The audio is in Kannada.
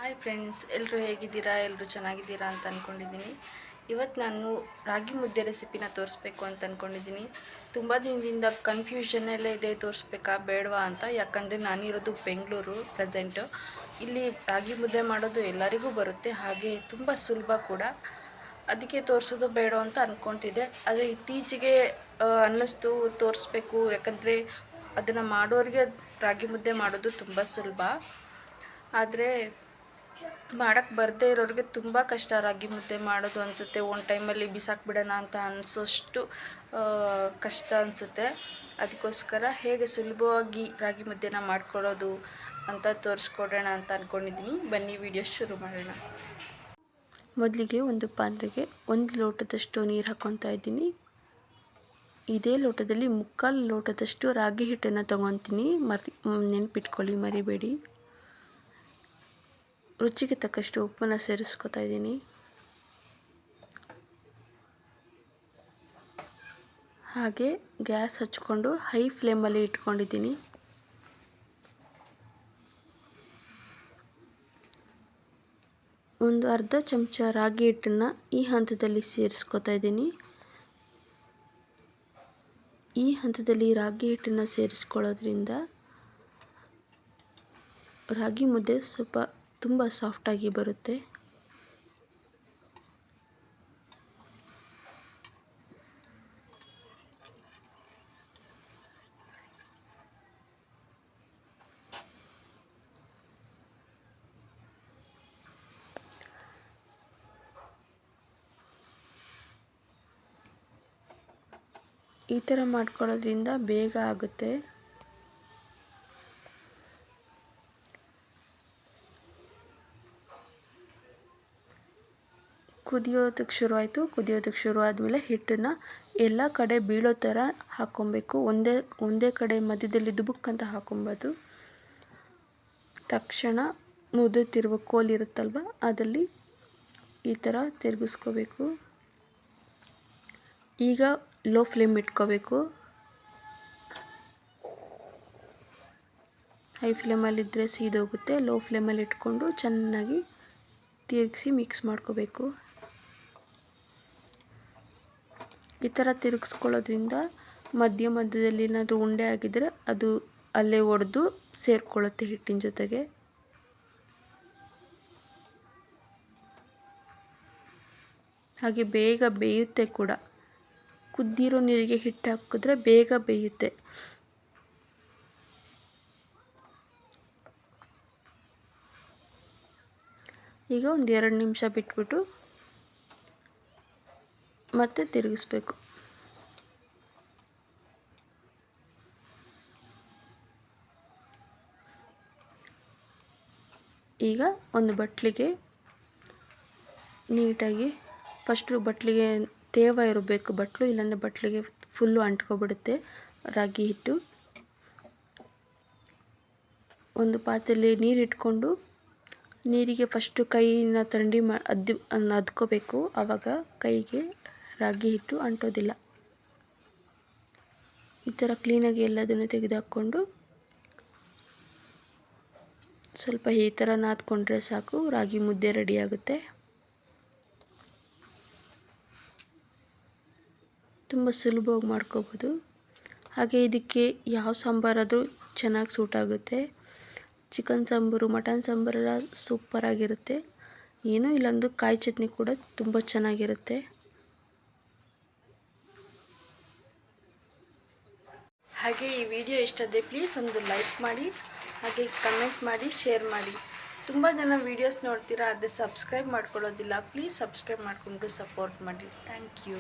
ಹಾಯ್ ಫ್ರೆಂಡ್ಸ್, ಎಲ್ಲರೂ ಹೇಗಿದ್ದೀರಾ? ಎಲ್ಲರೂ ಚೆನ್ನಾಗಿದ್ದೀರಾ ಅಂತ ಅಂದ್ಕೊಂಡಿದ್ದೀನಿ. ಇವತ್ತು ನಾನು ರಾಗಿ ಮುದ್ದೆ ರೆಸಿಪಿನ ತೋರಿಸ್ಬೇಕು ಅಂತ ಅಂದ್ಕೊಂಡಿದ್ದೀನಿ. ತುಂಬ ದಿನದಿಂದ ಕನ್ಫ್ಯೂಷನಲ್ಲೇ ಇದೆ, ತೋರಿಸ್ಬೇಕಾ ಬೇಡವಾ ಅಂತ. ಯಾಕಂದರೆ ನಾನಿರೋದು ಬೆಂಗಳೂರು ಪ್ರೆಸೆಂಟು. ಇಲ್ಲಿ ರಾಗಿ ಮುದ್ದೆ ಮಾಡೋದು ಎಲ್ಲರಿಗೂ ಬರುತ್ತೆ, ಹಾಗೆ ತುಂಬ ಸುಲಭ ಕೂಡ. ಅದಕ್ಕೆ ತೋರಿಸೋದು ಬೇಡ ಅಂತ ಅಂದ್ಕೊತಿದ್ದೆ. ಆದರೆ ಇತ್ತೀಚೆಗೆ ಅನ್ನಿಸ್ತು ತೋರಿಸ್ಬೇಕು, ಯಾಕಂದರೆ ಅದನ್ನು ಮಾಡೋರಿಗೆ ರಾಗಿ ಮುದ್ದೆ ಮಾಡೋದು ತುಂಬ ಸುಲಭ. ಆದರೆ ಮಾಡೋಕ್ಕೆ ಬರದೇ ಇರೋರಿಗೆ ತುಂಬ ಕಷ್ಟ ರಾಗಿ ಮುದ್ದೆ ಮಾಡೋದು ಅನಿಸುತ್ತೆ. ಒಂದು ಟೈಮಲ್ಲಿ ಬಿಸಾಕ್ಬಿಡೋಣ ಅಂತ ಅನಿಸೋಷ್ಟು ಕಷ್ಟ ಅನಿಸುತ್ತೆ. ಅದಕ್ಕೋಸ್ಕರ ಹೇಗೆ ಸುಲಭವಾಗಿ ರಾಗಿ ಮುದ್ದೆನ ಮಾಡ್ಕೊಳ್ಳೋದು ಅಂತ ತೋರಿಸ್ಕೊಡೋಣ ಅಂತ ಅಂದ್ಕೊಂಡಿದ್ದೀನಿ. ಬನ್ನಿ ವಿಡಿಯೋ ಶುರು ಮಾಡೋಣ. ಮೊದಲಿಗೆ ಒಂದು ಪಾತ್ರೆಗೆ 1 ಲೋಟದಷ್ಟು ನೀರು ಹಾಕ್ಕೊತಾ ಇದ್ದೀನಿ. ಇದೇ ಲೋಟದಲ್ಲಿ 3/4 ಲೋಟದಷ್ಟು ರಾಗಿ ಹಿಟ್ಟನ್ನು ತೊಗೊತೀನಿ. ನೆನಪಿಟ್ಕೊಳ್ಳಿ, ಮರಿಬೇಡಿ. ರುಚಿಗೆ ತಕ್ಕಷ್ಟು ಉಪ್ಪನ್ನು ಸೇರಿಸ್ಕೊತಾ ಇದ್ದೀನಿ. ಹಾಗೆ ಗ್ಯಾಸ್ ಹಚ್ಕೊಂಡು ಹೈ ಫ್ಲೇಮಲ್ಲಿ ಇಟ್ಕೊಂಡಿದ್ದೀನಿ. ಒಂದು ಅರ್ಧ ಚಮಚ ರಾಗಿ ಹಿಟ್ಟನ್ನು ಈ ಹಂತದಲ್ಲಿ ಸೇರಿಸ್ಕೊತಾ ಇದ್ದೀನಿ. ಈ ಹಂತದಲ್ಲಿ ರಾಗಿ ಹಿಟ್ಟನ್ನು ಸೇರಿಸ್ಕೊಳ್ಳೋದ್ರಿಂದ ರಾಗಿ ಮುದ್ದೆ ತುಂಬ ಸಾಫ್ಟಾಗಿ ಬರುತ್ತೆ. ಈ ಥರ ಮಾಡ್ಕೊಳ್ಳೋದ್ರಿಂದ ಬೇಗ ಆಗುತ್ತೆ. ಕುದಿಯೋದಕ್ಕೆ ಶುರು ಆದಮೇಲೆ ಹಿಟ್ಟನ್ನು ಎಲ್ಲ ಕಡೆ ಬೀಳೋ ಥರ ಹಾಕ್ಕೊಬೇಕು. ಒಂದೇ ಕಡೆ ಮಧ್ಯದಲ್ಲಿ ದುಬುಕ್ ಅಂತ ಹಾಕ್ಕೊಬಾರ್ದು. ತಕ್ಷಣ ಮುದುತ್ತಿರುವ ಕೋಲ್ ಇರುತ್ತಲ್ವ, ಅದರಲ್ಲಿ ಈ ಥರ ತಿರುಗಿಸ್ಕೋಬೇಕು. ಈಗ ಲೋ ಫ್ಲೇಮ್ ಇಟ್ಕೋಬೇಕು. ಹೈ ಫ್ಲೇಮಲ್ಲಿದ್ದರೆ ಸೀದೋಗುತ್ತೆ. ಲೋ ಫ್ಲೇಮಲ್ಲಿ ಇಟ್ಕೊಂಡು ಚೆನ್ನಾಗಿ ತಿರುಗಿಸಿ ಮಿಕ್ಸ್ ಮಾಡ್ಕೋಬೇಕು. ಈ ಥರ ತಿರುಗಿಸ್ಕೊಳ್ಳೋದ್ರಿಂದ ಮಧ್ಯದಲ್ಲಿ ಏನಾದರೂ ಉಂಡೆ ಆಗಿದ್ದರೆ ಅದು ಅಲ್ಲೇ ಒಡೆದು ಸೇರಿಕೊಳ್ಳುತ್ತೆ ಹಿಟ್ಟಿನ ಜೊತೆಗೆ. ಹಾಗೆ ಬೇಗ ಬೇಯುತ್ತೆ ಕೂಡ. ಕುದ್ದಿರೋ ನೀರಿಗೆ ಹಿಟ್ಟು ಹಾಕಿದ್ರೆ ಬೇಗ ಬೇಯುತ್ತೆ. ಈಗ ಒಂದು 2 ನಿಮಿಷ ಬಿಟ್ಬಿಟ್ಟು ಮತ್ತೆ ತಿರುಗಿಸ್ಬೇಕು. ಈಗ ಒಂದು ಬಟ್ಲಿಗೆ ನೀಟಾಗಿ ಬಟ್ಲಿಗೆ ತೇವ ಇರಬೇಕು ಬಟ್ಲು, ಇಲ್ಲಾಂದರೆ ಬಟ್ಲಿಗೆ ಫುಲ್ಲು ಅಂಟ್ಕೊಬಿಡುತ್ತೆ ರಾಗಿ ಹಿಟ್ಟು. ಒಂದು ಪಾತ್ರೆಯಲ್ಲಿ ನೀರಿಟ್ಕೊಂಡು ನೀರಿಗೆ ಫಸ್ಟು ಕೈನ ಅದ್ಕೋಬೇಕು. ಆವಾಗ ಕೈಗೆ ರಾಗಿ ಹಿಟ್ಟು ಅಂಟೋದಿಲ್ಲ. ಈ ಥರ ಕ್ಲೀನಾಗಿ ಎಲ್ಲದನ್ನು ತೆಗೆದುಹಾಕ್ಕೊಂಡು ಸ್ವಲ್ಪ ಈ ಥರ ನಾದ್ಕೊಂಡ್ರೆ ಸಾಕು, ರಾಗಿ ಮುದ್ದೆ ರೆಡಿಯಾಗುತ್ತೆ. ತುಂಬ ಸುಲಭವಾಗಿ ಮಾಡ್ಕೋಬೋದು. ಹಾಗೆ ಇದಕ್ಕೆ ಯಾವ ಸಾಂಬಾರಾದರೂ ಚೆನ್ನಾಗಿ ಸೂಟ್ ಆಗುತ್ತೆ. ಚಿಕನ್ ಸಾಂಬಾರು, ಮಟನ್ ಸಾಂಬಾರೆಲ್ಲ ಸೂಪರಾಗಿರುತ್ತೆ. ಏನೂ ಇಲ್ಲಾಂದ್ರೂ ಕಾಯಿ ಚಟ್ನಿ ಕೂಡ ತುಂಬ ಚೆನ್ನಾಗಿರುತ್ತೆ. ಹಾಗೆ ಈ ವಿಡಿಯೋ ಇಷ್ಟ ಆದರೆ ಪ್ಲೀಸ್ ಒಂದು ಲೈಕ್ ಮಾಡಿ, ಹಾಗೆ ಕಮೆಂಟ್ ಮಾಡಿ, ಶೇರ್ ಮಾಡಿ. ತುಂಬ ಜನ ವೀಡಿಯೋಸ್ ನೋಡ್ತೀರಾ, ಆದರೆ ಸಬ್ಸ್ಕ್ರೈಬ್ ಮಾಡ್ಕೊಳ್ಳೋದಿಲ್ಲ. ಪ್ಲೀಸ್ ಸಬ್ಸ್ಕ್ರೈಬ್ ಮಾಡಿಕೊಂಡು ಸಪೋರ್ಟ್ ಮಾಡಿ. Thank you.